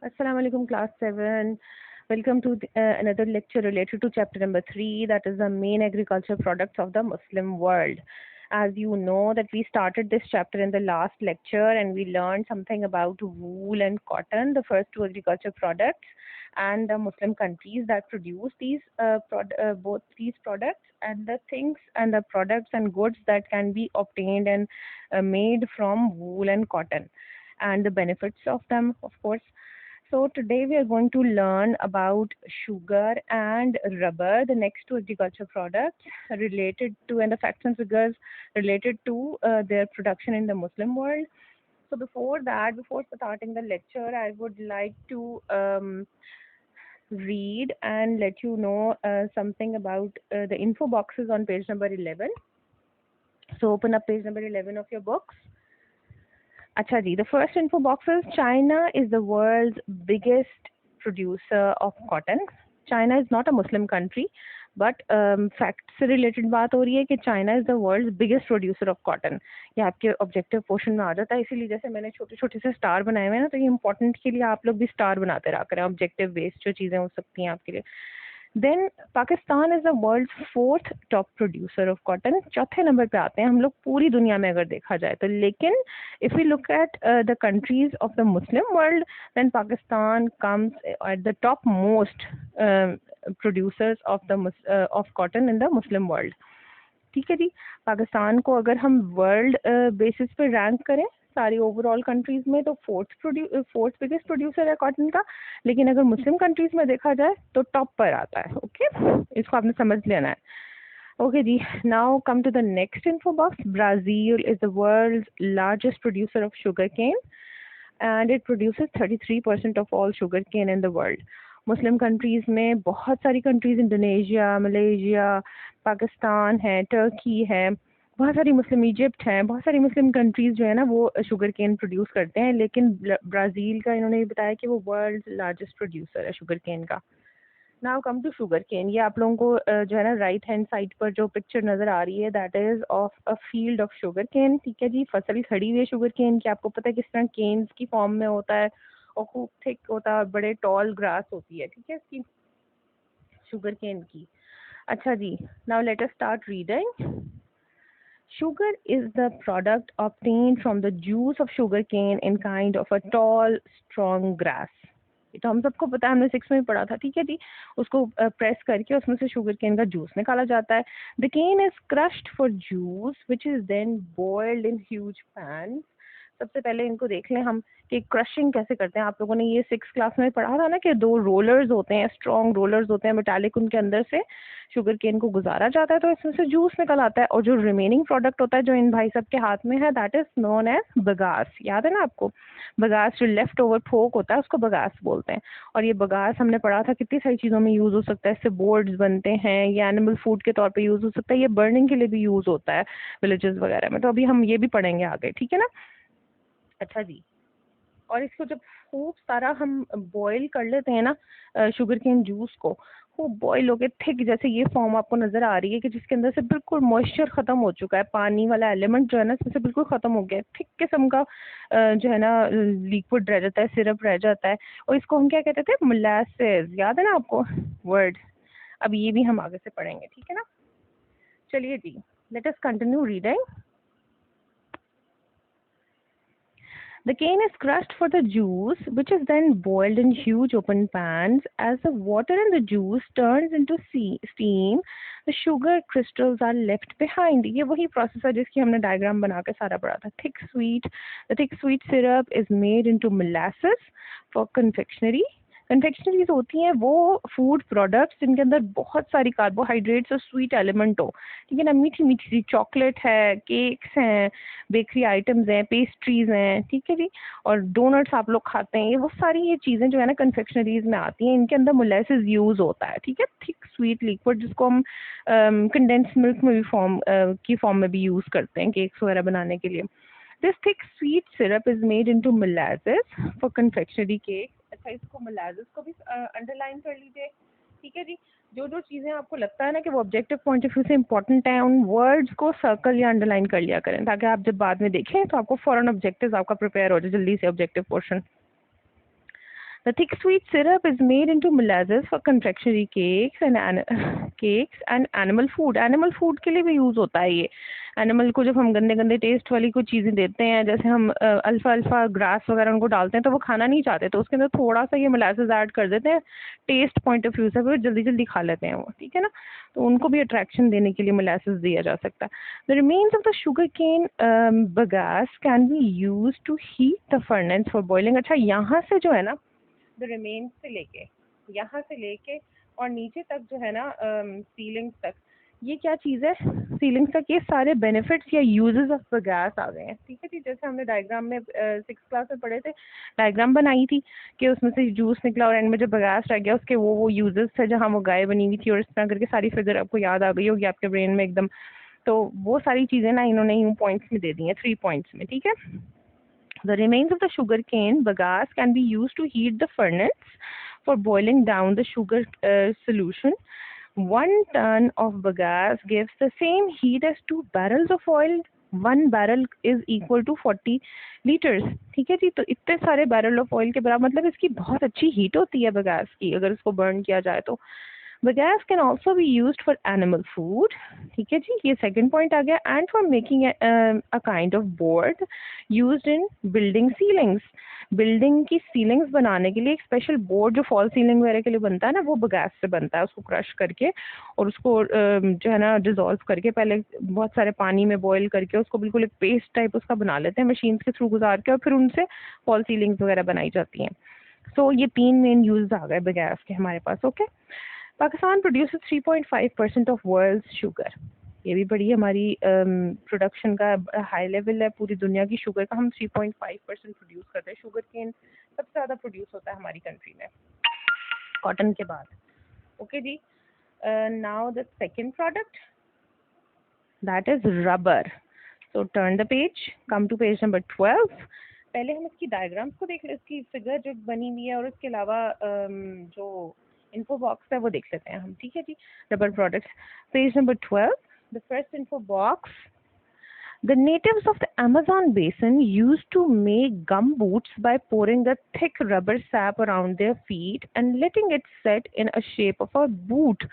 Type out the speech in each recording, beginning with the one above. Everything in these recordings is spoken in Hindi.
Assalamu alaikum, class 7. Welcome to another lecture related to chapter number 3, that is the main agriculture products of the Muslim world. As you know that we started this chapter in the last lecture and we learned something about wool and cotton, the first two agriculture products, and the Muslim countries that produce these both these products, and the things and the products and goods that can be obtained and made from wool and cotton, and the benefits of them, of course. So today we are going to learn about sugar and rubber, the next two agriculture products related to, and the facts and figures related to their production in the Muslim world. So before that, before starting the lecture, I would like to read and let you know something about the info boxes on page number 11. So open up page number 11 of your books. Acha ji, the first info box is China is the world's biggest producer of cotton. China is not a Muslim country, but fact से related बात हो रही है कि China is the world's biggest producer of cotton. ये आपके objective portion में आ जाता है, इसीलिए जैसे मैंने छोटे छोटे से स्टार बनाए हुए हैं ना, तो ये important के लिए आप लोग भी स्टार बनाते रहा करें, objective based जो चीज़ें हो सकती हैं आपके लिए. Then Pakistan is the world fourth top producer of cotton. चौथे नंबर पे आते हैं हम लोग पूरी दुनिया में अगर देखा जाए तो. लेकिन if you look at the countries of the Muslim world, then Pakistan comes at the topmost producers of cotton in the Muslim world. ठीक है जी. पाकिस्तान को अगर हम वर्ल्ड बेसिस पे रैंक करें सारी ओवरऑल कंट्रीज में, तो फोर्थ बिगेस्ट प्रोड्यूसर है कॉटन का. लेकिन अगर मुस्लिम कंट्रीज में देखा जाए तो टॉप पर आता है. ओके, इसको आपने समझ लेना है. ओके जी. Now come to the next info box. Brazil is the world largest producer of sugarcane and it produces 33% of all sugarcane in the world. Muslim countries में बहुत सारी कंट्रीज़, इंडोनेशिया, मलेशिया, पाकिस्तान है, टर्की है, बहुत सारी मुस्लिम, इजिप्ट हैं, बहुत सारी मुस्लिम कंट्रीज़ जो है ना वो शुगर केन प्रोड्यूस करते हैं. लेकिन ब्राज़ील का इन्होंने बताया कि वो वर्ल्ड लार्जेस्ट प्रोड्यूसर है शुगर केन का. Now come to sugarcane. ये आप लोगों को जो है ना राइट हैंड साइड पर जो पिक्चर नज़र आ रही है, that is of a field of sugarcane. ठीक है जी. फसल ही खड़ी हुई है शुगर केन की. आपको पता है किस तरह केन्स की फॉर्म में होता है और खूब थिक होता है, बड़े टॉल ग्रास होती है. ठीक है इसकी शुगर केन की. अच्छा जी. Now let us start reading. Sugar is the product obtained from the juice of sugarcane in kind of a tall, strong grass. ये तो हम सबको पता है, हमने 6 में पढ़ा था. ठीक है जी. उसको प्रेस करके उसमें से शुगर केन का जूस निकाला जाता है. The cane is crushed for juice which is then boiled in huge pan. सबसे पहले इनको देख लें हम कि क्रशिंग कैसे करते हैं. आप लोगों ने ये 6 क्लास में पढ़ा था ना कि 2 रोलर्स होते हैं, स्ट्रॉन्ग रोलर्स होते हैं मेटालिक. उनके अंदर से शुगर केन को गुजारा जाता है तो इसमें से जूस निकल आता है. और जो रिमेनिंग प्रोडक्ट होता है जो इन भाई सब के हाथ में है, that is known as bagasse. याद है ना आपको? बगास जो लेफ्ट ओवर फोक होता है उसको बगास बोलते हैं. और ये बगास हमने पढ़ा था कितनी सारी चीज़ों में यूज़ हो सकता है. इससे बोर्ड्स बनते हैं, ये एनिमल फूड के तौर पे यूज़ हो सकता है, ये बर्निंग के लिए भी यूज़ होता है विलेजेस वगैरह में. तो अभी हम ये भी पढ़ेंगे आगे. ठीक है ना. अच्छा जी. और इसको जब खूब सारा हम बॉईल कर लेते हैं ना शुगर केन जूस को, खूब बॉईल हो के थिक, जैसे ये फॉर्म आपको नज़र आ रही है कि जिसके अंदर से बिल्कुल मॉइस्चर ख़त्म हो चुका है, पानी वाला एलिमेंट जो है ना इसमें से बिल्कुल ख़त्म हो गया है, थिक किस्म का जो है ना लिक्विड रह जाता है, सिरप रह जाता है. और इसको हम क्या कहते थे? मोलासेस. याद है ना आपको वर्ड? अब ये भी हम आगे से पढ़ेंगे. ठीक है ना. चलिए जी, let us continue reading. The cane is crushed for the juice, which is then boiled in huge open pans. As the water in the juice turns into steam, the sugar crystals are left behind. ये वही process है जिसकी हमने diagram बना के सारा पढ़ा था. The thick sweet syrup is made into molasses for confectionery. Confectioneries होती हैं वो फूड प्रोडक्ट्स जिनके अंदर बहुत सारी कार्बोहाइड्रेट्स और स्वीट एलिमेंट हो. ठीक है ना. मीठी मीठी सी चॉकलेट है, केक्स हैं, बेकरी आइटम्स हैं, पेस्ट्रीज हैं. ठीक है जी. और डोनट्स आप लोग खाते हैं. ये वो सारी ये चीज़ें जो है ना कन्फेक्शनरीज में आती हैं. इनके अंदर मोलेसिस यूज़ होता है. ठीक है. थिक स्वीट लिक्विड जिसको हम कंडेंस मिल्क में भी फॉर्म में भी यूज़ करते हैं केक्स वगैरह बनाने के लिए. This thick sweet syrup is made into molasses for confectionery cake. अच्छा, इसको molasses को भी अंडरलाइन कर लीजिए. ठीक है जी. जो जो चीज़ें आपको लगता है ना कि वो ऑब्जेक्टिव पॉइंट ऑफ व्यू से इंपॉर्टेंट है, उन वर्ड्स को सर्कल या अंडरलाइन कर लिया करें ताकि आप जब बाद में देखें तो आपको फॉरन ऑब्जेक्टिव आपका प्रिपेयर हो जाए जल्दी से objective portion. The thick sweet syrup is made into molasses for confectionery cakes and animal food. Animal food के लिए भी यूज होता है ये. एनिमल को जब हम गंदे गंदे टेस्ट वाली कुछ चीज़ें देते हैं, जैसे हम अल्फा अल्फा ग्रास वगैरह उनको डालते हैं तो वो खाना नहीं चाहते, तो उसके अंदर थोड़ा सा ये मोलासेस ऐड कर देते हैं टेस्ट पॉइंट ऑफ व्यू से, फिर जल्दी जल्दी खा लेते हैं वो. ठीक है ना, तो उनको भी अट्रैक्शन देने के लिए मोलासेस दिया जा सकता है. The remains of the sugarcane bagasse can be use to heat the furnace for boiling. अच्छा, यहाँ से जो है ना, द रिमेन्स से लेके, यहाँ से लेके और नीचे तक जो है ना सीलिंग्स तक, ये क्या चीज़ है, सीलिंग्स तक, ये सारे बेनिफिट्स या यूजेस ऑफ बगास आ गए हैं. ठीक है जी, जैसे हमने डायग्राम में 6th क्लास में पढ़े थे, डायग्राम बनाई थी कि उसमें से जूस निकला और एंड में जब बगास रह गया उसके वो यूजेस थे जहाँ वो गाय बनी हुई थी, और इस तरह करके सारी फिगर आपको याद आ गई होगी आपके ब्रेन में एकदम. तो वो सारी चीज़ें ना इन्होंने यूँ पॉइंट्स में दे दी हैं, 3 पॉइंट्स में. ठीक है. The remains of the sugarcane bagasse can be used to heat the furnace for boiling down the sugar solution. 1 ton of bagasse gives the same heat as 2 barrels of oil. 1 barrel is equal to 40 liters. ठीक है जी, तो इतने सारे बैरल ऑफ ऑयल के बराबर, मतलब इसकी बहुत अच्छी हीट होती है बगास की अगर इसको बर्न किया जाए तो. Bagasse can also be used for animal food. ठीक है जी, ये सेकंड पॉइंट आ गया. And for making a kind of board used in building ceilings. Building की सीलिंग्स बनाने के लिए एक स्पेशल बोर्ड जो फॉल सीलिंग वगैरह के लिए बनता है ना, वो बगास से बनता है. उसको क्रश करके और उसको जो है ना डिजोल्व करके पहले बहुत सारे पानी में बॉईल करके उसको बिल्कुल एक पेस्ट टाइप उसका बना लेते हैं मशीन के थ्रू गुजार के, और फिर उनसे फॉल सीलिंग्स वगैरह बनाई जाती हैं. सो ये 3 मेन यूज आ गए बगास के हमारे पास. Okay. Pakistan produces 3.5% of world sugar. ये भी बड़ी हमारी प्रोडक्शन का हाई लेवल है. पूरी दुनिया की शुगर का हम 3.5% प्रोड्यूस करते हैं. शुगर केन सबसे ज़्यादा प्रोड्यूस होता है हमारी कंट्री में कॉटन के बाद. ओके जी. Now the second product, that is rubber. So turn the page, come to page number 12. पहले हम इसकी डायग्राम्स को देख लें, इसकी फिगर जो बनी हुई है, और उसके अलावा जो इन्फो बॉक्स है वो देख लेते हैं हम. ठीक है जी. Rubber products, page number 12. The first info box. The natives of the Amazon basin used to make gum boots by pouring the thick rubber sap around their feet and letting it set in a shape of a boot.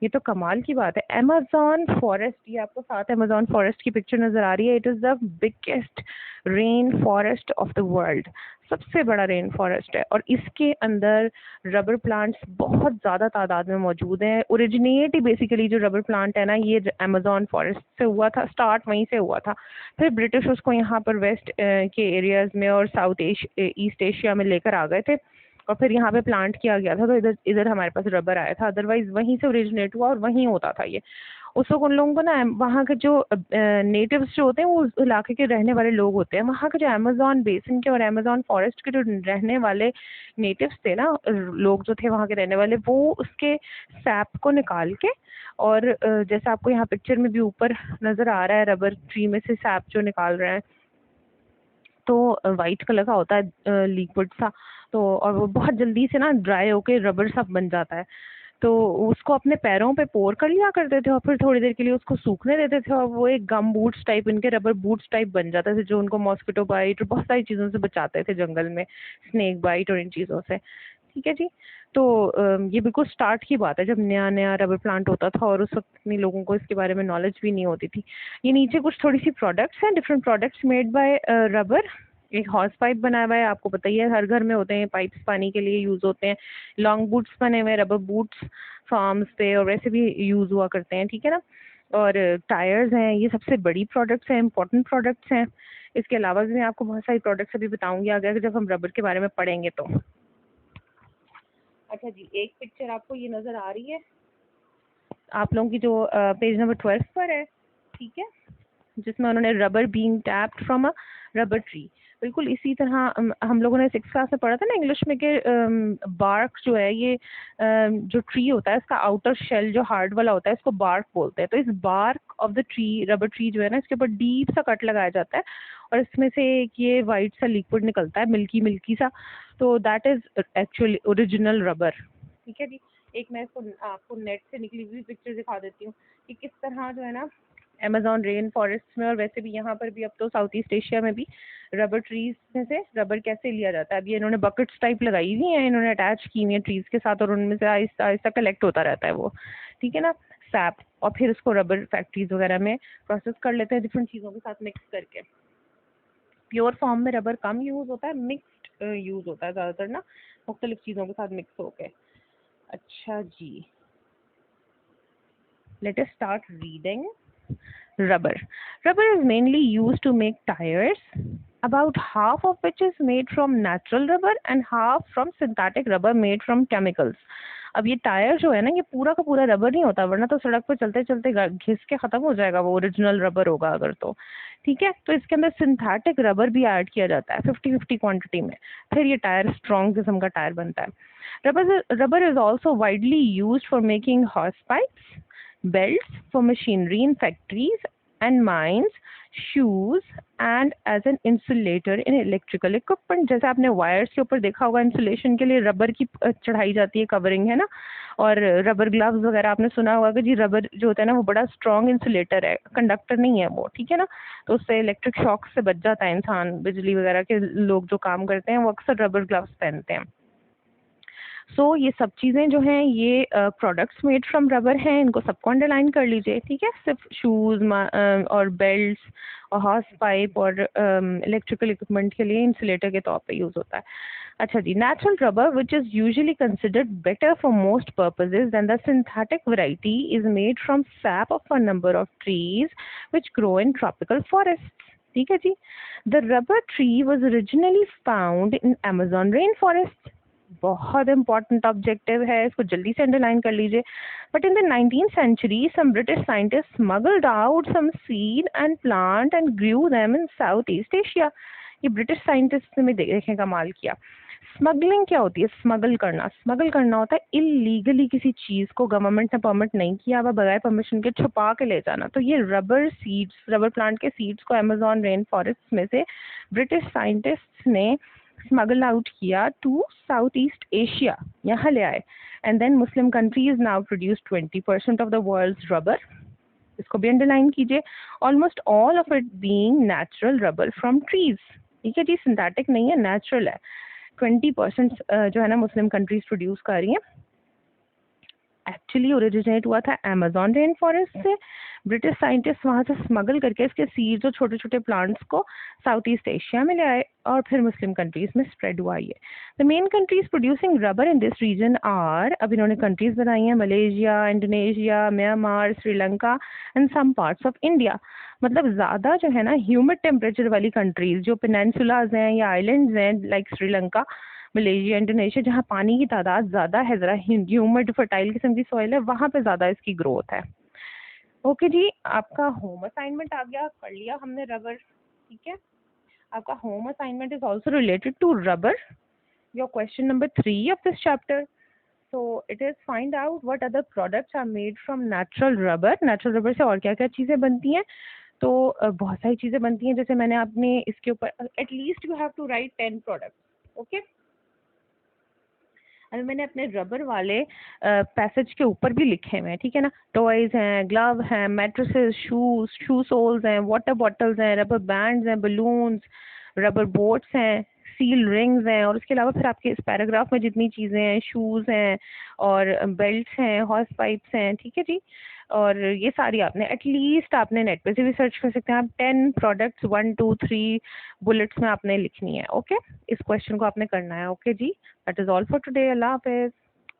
ये तो कमाल की बात है. अमेज़न फॉरेस्ट, ये आपको साथ अमेज़न फॉरेस्ट की पिक्चर नज़र आ रही है. It is the biggest rain forest of the world. सबसे बड़ा रेन फॉरेस्ट है, और इसके अंदर रबर प्लांट्स बहुत ज़्यादा तादाद में मौजूद हैं. ओरिजिनेट ही बेसिकली जो रबर प्लांट है ना, ये अमेज़न फॉरेस्ट से हुआ था, स्टार्ट वहीं से हुआ था. फिर ब्रिटिश उसको यहाँ पर वेस्ट के एरियाज़ में और साउथ ईस्ट एशिया में लेकर आ गए थे, और फिर यहाँ पे प्लांट किया गया था, तो इधर इधर हमारे पास रबर आया था. अदरवाइज वहीं से ओरिजिनेट हुआ और वहीं होता था ये. उस वक्त उन लोगों को ना, वहाँ के जो नेटिव्स जो होते हैं वो उस इलाके के रहने वाले लोग होते हैं. वहाँ के जो अमेज़न बेसिन के और अमेज़न फॉरेस्ट के जो रहने वाले नेटिव्स थे ना, लोग जो थे वहाँ के रहने वाले, वो उसके सैप को निकाल के, और जैसे आपको यहाँ पिक्चर में भी ऊपर नज़र आ रहा है, रबर ट्री में से सैप जो निकाल रहे हैं, तो वाइट कलर का होता है लिक्विड सा, तो और वो बहुत जल्दी से ना ड्राई होके रबर सा बन जाता है. तो उसको अपने पैरों पे पोर कर लिया करते थे और फिर थोड़ी देर के लिए उसको सूखने देते थे, और वो एक गम बूट्स टाइप, इनके रबर बूट्स टाइप बन जाते थे, जो उनको मॉस्किटो बाइट और बहुत सारी चीज़ों से बचाते थे जंगल में, स्नेक बाइट और इन चीज़ों से. ठीक है जी. तो ये बिल्कुल स्टार्ट की बात है जब नया नया रबर प्लांट होता था, और उस वक्त इतनी लोगों को इसके बारे में नॉलेज भी नहीं होती थी. ये नीचे कुछ थोड़ी सी प्रोडक्ट्स हैं, different products made by rubber. एक हॉर्स पाइप बना हुआ है, आपको पता ही है, हर घर में होते हैं पाइप्स, पानी के लिए यूज़ होते हैं. लॉन्ग बूट्स बने हुए हैं, रबर बूट्स फार्म्स पे और वैसे भी यूज़ हुआ करते हैं. ठीक है ना. और टायर्स हैं, ये सबसे बड़ी प्रोडक्ट्स हैं, इंपॉर्टेंट प्रोडक्ट्स हैं. इसके अलावा भी मैं आपको बहुत सारी प्रोडक्ट्स अभी बताऊंगी आगे जब हम रबर के बारे में पढ़ेंगे तो. अच्छा जी, एक पिक्चर आपको ये नज़र आ रही है आप लोगों की, जो पेज नंबर 12 पर है. ठीक है, जिसमें उन्होंने rubber being tapped from a rubber tree. बिल्कुल इसी तरह हम लोगों ने 6th क्लास में पढ़ा था ना इंग्लिश में कि बार्क जो है, ये जो ट्री होता है इसका आउटर शेल जो हार्ड वाला होता है, इसको बार्क बोलते हैं. तो इस bark of the tree, rubber tree जो है ना, इसके ऊपर डीप सा कट लगाया जाता है, और इसमें से एक ये वाइट सा लिक्विड निकलता है, मिल्की मिल्की सा. तो that is actually original rubber. ठीक है जी. एक मैं इसको आपको नेट से निकली हुई पिक्चर दिखा देती हूँ कि किस तरह जो है ना अमेज़न रेन फॉरेस्ट में और वैसे भी यहाँ पर भी अब तो साउथ ईस्ट एशिया में भी रबर ट्रीज में से रबर कैसे लिया जाता है। अब ये इन्होंने बकेट्स टाइप लगाई हुई हैं, इन्होंने अटैच की हुई है ट्रीज के साथ और उनमें से आहिस्ता आहिस्ता कलेक्ट होता रहता है वो, ठीक है ना, सैप, और फिर उसको रबर फैक्ट्रीज वगैरह में प्रोसेस कर लेते हैं डिफरेंट चीज़ों के साथ मिक्स करके। प्योर फॉर्म में रबर कम यूज़ होता है, मिक्स्ड यूज़ होता है ज़्यादातर ना, मुख्तलिफ चीज़ों के साथ मिक्स होके। अच्छा जी, let us start reading. Rubber. Rubber is mainly used to make tires, about half of which is made from natural rubber and half from synthetic rubber made from chemicals. अब ये टायर जो है ना, ये पूरा का पूरा रबर नहीं होता, वरना तो सड़क पर चलते चलते घिस के खत्म हो जाएगा, वो ओरिजिनल रबर होगा अगर तो, ठीक है। तो इसके अंदर सिंथेटिक रबर भी ऐड किया जाता है 50-50 क्वांटिटी में, फिर ये टायर स्ट्रॉन्ग किस्म का टायर बनता है। Rubber is also widely used for making horse pipes, belts for machinery in factories and mines, shoes and as an insulator in electrical equipment। जैसे आपने वायर्स के ऊपर देखा होगा इंसुलेशन के लिए रबर की चढ़ाई जाती है, कवरिंग है ना, और रबर ग्लव्स वगैरह आपने सुना होगा कि जी रबर जो होता है ना वो बड़ा स्ट्रॉन्ग इंसुलेटर है, कंडक्टर नहीं है वो, ठीक है ना, तो उससे इलेक्ट्रिक शॉक से बच जाता है इंसान। बिजली वगैरह के लोग जो काम करते हैं वो अक्सर रबर ग्लव्स पहनते हैं। सो ये सब चीज़ें जो हैं ये प्रोडक्ट्स मेड फ्रॉम रबर हैं, इनको सबको अंडरलाइन कर लीजिए, ठीक है। सिर्फ शूज़ और बेल्ट्स और हॉर्स पाइप और इलेक्ट्रिकल इक्विपमेंट के लिए इंसुलेटर के तौर पे यूज़ होता है। अच्छा जी, natural rubber which is usually considered better for most purposes than the synthetic variety is made from sap of a number of trees which grow in tropical forest, ठीक है जी। The rubber tree was originally found in Amazon rain forest, बहुत इंपॉर्टेंट ऑब्जेक्टिव है, इसको जल्दी से अंडरलाइन कर लीजिए। But in the 19th century some British scientists smuggled out some seed and plant and grew them in South East Asia। ये ब्रिटिश साइंटिस्ट ने देखें कमाल किया। स्मगलिंग क्या होती है? स्मगल करना, स्मगल करना होता है इलीगली किसी चीज को गवर्नमेंट ने परमिट नहीं किया वह बगैर परमिशन के छुपा के ले जाना। तो ये रबर सीड्स, रबर प्लांट के सीड्स को अमेज़न रेन फॉरेस्ट में से ब्रिटिश साइंटिस्ट ने स्मगल आउट किया टू साउथ ईस्ट एशिया, यहाँ ले आए, and then Muslim countries now produce 20% of the world's rubber. इसको भी अंडरलाइन कीजिए। Almost all of it being natural rubber from trees, ठीक है जी, सिंथेटिक नहीं है, नेचुरल है। 20% जो है ना मुस्लिम कंट्रीज प्रोड्यूस कर रही हैं। एक्चुअली ओरिजिनेट हुआ था अमेज़न रेन फॉरेस्ट से। ब्रिटिश साइंटिस्ट वहाँ से स्मगल करके इसके सीड्स और छोटे छोटे प्लांट्स को साउथ ईस्ट एशिया में ले आए और फिर मुस्लिम कंट्रीज में स्प्रेड हुआ ये। The main countries producing rubber in this region are, अब इन्होंने कंट्रीज बनाई हैं, Malaysia, Indonesia, Myanmar, Sri Lanka and some parts of India. मतलब ज़्यादा जो है ना ह्यूमिड टेम्परेचर वाली कंट्रीज जो पेनिनसुलाज हैं या आइलैंड्स हैं लाइक श्रीलंका, मलेशिया, इंडोनेशिया, जहाँ पानी की तादाद ज़्यादा है, ज़रा ह्यूमिड फर्टाइल किस्म की सॉइल है, वहाँ पे ज़्यादा इसकी ग्रोथ है। ओके जी, आपका होम असाइनमेंट आ गया, कर लिया हमने रबर, ठीक है। आपका home assignment is also related to rubber, your question number 3 of this chapter. So it is find out what other products are made from natural rubber. Natural rubber से और क्या क्या चीज़ें बनती हैं? तो बहुत सारी चीज़ें बनती हैं, जैसे मैंने आपने इसके ऊपर at least you have to write 10 products, okay. अभी मैंने अपने रबर वाले पैसेज के ऊपर भी लिखे हुए हैं, ठीक है ना। टॉयज हैं, ग्लव हैं, मैट्रेसेस, शू सोल्स हैं, वाटर बॉटल्स हैं, रबर बैंड्स हैं, बलून्स, रबर बोट्स हैं, सील रिंग्स हैं, और उसके अलावा फिर आपके इस पैराग्राफ में जितनी चीज़ें हैं, शूज़ हैं और बेल्ट्स हैं, हॉर्स पाइप्स हैं, ठीक है जी। और ये सारी आपने एटलीस्ट आपने नेट पे से भी सर्च कर सकते हैं आप। 10 प्रोडक्ट्स 1 2 3 बुलेट्स में आपने लिखनी है, ओके। इस क्वेश्चन को आपने करना है, ओके जी। That is all for today. अल्लाह हाफिज़।